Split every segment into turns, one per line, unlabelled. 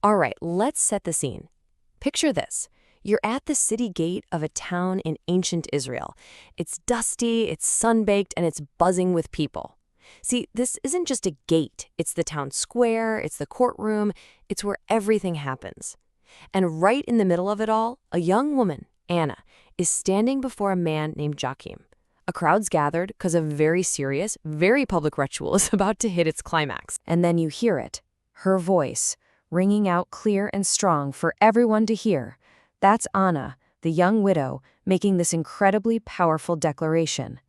All right, let's set the scene. Picture this. You're at the city gate of a town in ancient Israel. It's dusty, it's sun-baked, and it's buzzing with people. See, this isn't just a gate. It's the town square, it's the courtroom, it's where everything happens. And right in the middle of it all, a young woman, Anna, is standing before a man named Joachim. A crowd's gathered because a very serious, very public ritual is about to hit its climax. And then you hear it, her voice, ringing out clear and strong for everyone to hear. That's Anna, the young widow, making this incredibly powerful declaration.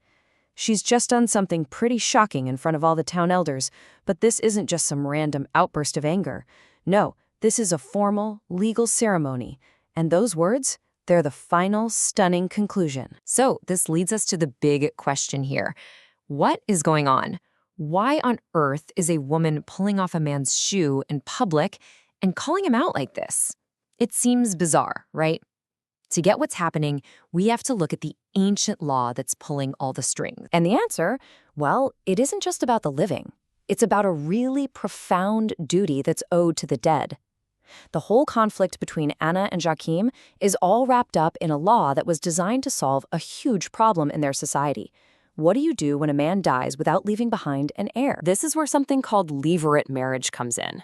She's just done something pretty shocking in front of all the town elders, but this isn't just some random outburst of anger. No, this is a formal, legal ceremony. And those words, they're the final, stunning conclusion. So this leads us to the big question here. What is going on? Why on earth is a woman pulling off a man's shoe in public and calling him out like this? It seems bizarre, right? To get what's happening, we have to look at the ancient law that's pulling all the strings. And the answer, well, it isn't just about the living. It's about a really profound duty that's owed to the dead. The whole conflict between Anna and Joachim is all wrapped up in a law that was designed to solve a huge problem in their society. What do you do when a man dies without leaving behind an heir? This is where something called levirate marriage comes in.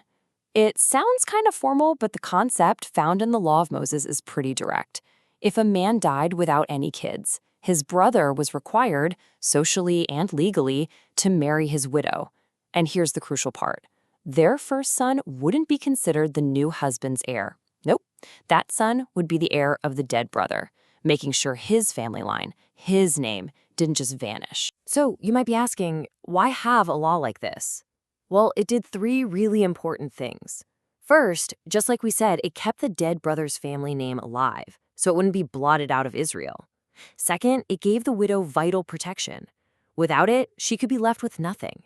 It sounds kind of formal, but the concept found in the Law of Moses is pretty direct. If a man died without any kids, his brother was required, socially and legally, to marry his widow. And here's the crucial part. Their first son wouldn't be considered the new husband's heir. Nope. That son would be the heir of the dead brother, making sure his family line, his name, didn't just vanish. So you might be asking, why have a law like this? Well, it did three really important things. First, just like we said, it kept the dead brother's family name alive, so it wouldn't be blotted out of Israel. Second, it gave the widow vital protection. Without it, she could be left with nothing.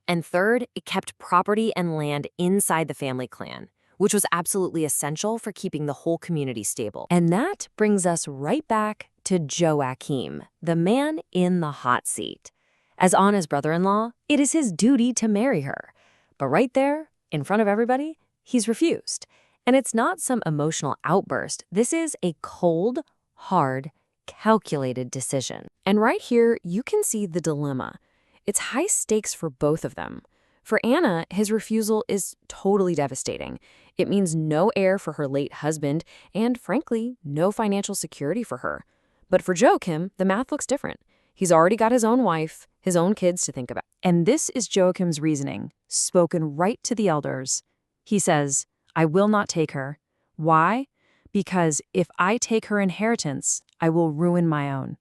And third, it kept property and land inside the family clan, which was absolutely essential for keeping the whole community stable. And that brings us right back to Joachim, the man in the hot seat. As Anna's brother-in-law, it is his duty to marry her. But right there, in front of everybody, he's refused. And it's not some emotional outburst. This is a cold, hard, calculated decision. And right here, you can see the dilemma. It's high stakes for both of them. For Anna, his refusal is totally devastating. It means no heir for her late husband and, frankly, no financial security for her. But for Joachim, the math looks different. He's already got his own wife, his own kids to think about. And this is Joachim's reasoning, spoken right to the elders. He says, I will not take her. Why? Because if I take her inheritance, I will ruin my own.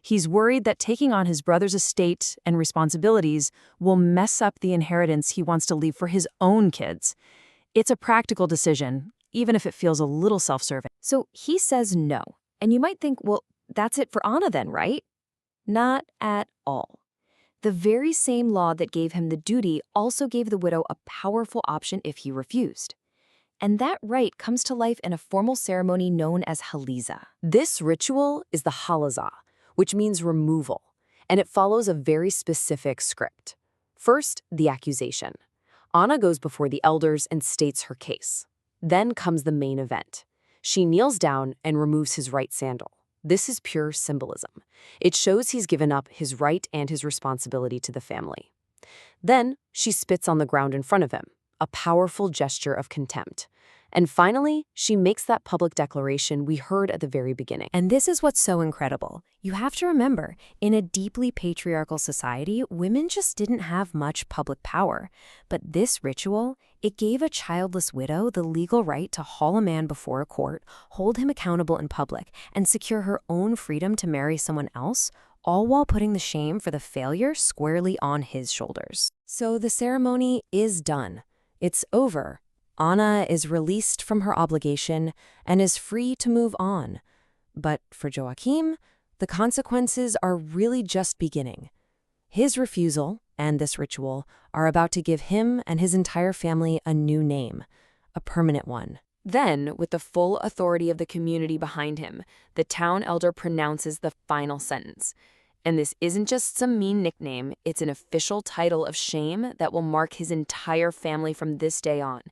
He's worried that taking on his brother's estate and responsibilities will mess up the inheritance he wants to leave for his own kids. It's a practical decision, even if it feels a little self-serving. So he says no. And you might think, well, that's it for Anna then, right? Not at all. The very same law that gave him the duty also gave the widow a powerful option if he refused. And that right comes to life in a formal ceremony known as haliza. This ritual is the halaza, which means removal, and it follows a very specific script. First, the accusation. Anna goes before the elders and states her case. Then comes the main event. She kneels down and removes his right sandal. This is pure symbolism. It shows he's given up his right and his responsibility to the family. Then she spits on the ground in front of him, a powerful gesture of contempt. And finally, she makes that public declaration we heard at the very beginning. And this is what's so incredible. You have to remember, in a deeply patriarchal society, women just didn't have much public power. But this ritual, it gave a childless widow the legal right to haul a man before a court, hold him accountable in public, and secure her own freedom to marry someone else, all while putting the shame for the failure squarely on his shoulders. So the ceremony is done. It's over. Anna is released from her obligation and is free to move on. But for Joachim, the consequences are really just beginning. His refusal and this ritual are about to give him and his entire family a new name, a permanent one. Then, with the full authority of the community behind him, the town elder pronounces the final sentence. And this isn't just some mean nickname, it's an official title of shame that will mark his entire family from this day on.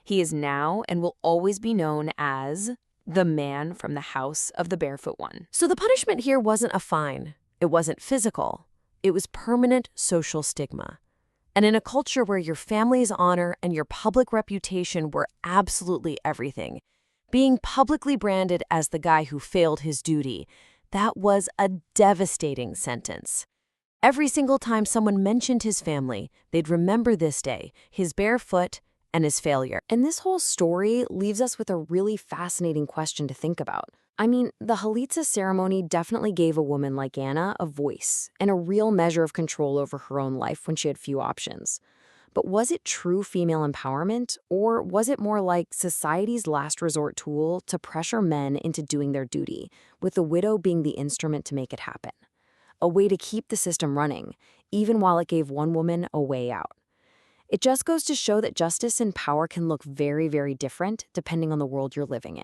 He is now and will always be known as the man from the house of the barefoot one. So the punishment here wasn't a fine. It wasn't physical. It was permanent social stigma. And in a culture where your family's honor and your public reputation were absolutely everything, being publicly branded as the guy who failed his duty, that was a devastating sentence. Every single time someone mentioned his family, they'd remember this day, his barefoot, and his failure. And this whole story leaves us with a really fascinating question to think about. I mean, the Chalitza ceremony definitely gave a woman like Anna a voice and a real measure of control over her own life when she had few options. But was it true female empowerment, or was it more like society's last resort tool to pressure men into doing their duty, with the widow being the instrument to make it happen? A way to keep the system running, even while it gave one woman a way out. It just goes to show that justice and power can look very, very different depending on the world you're living in.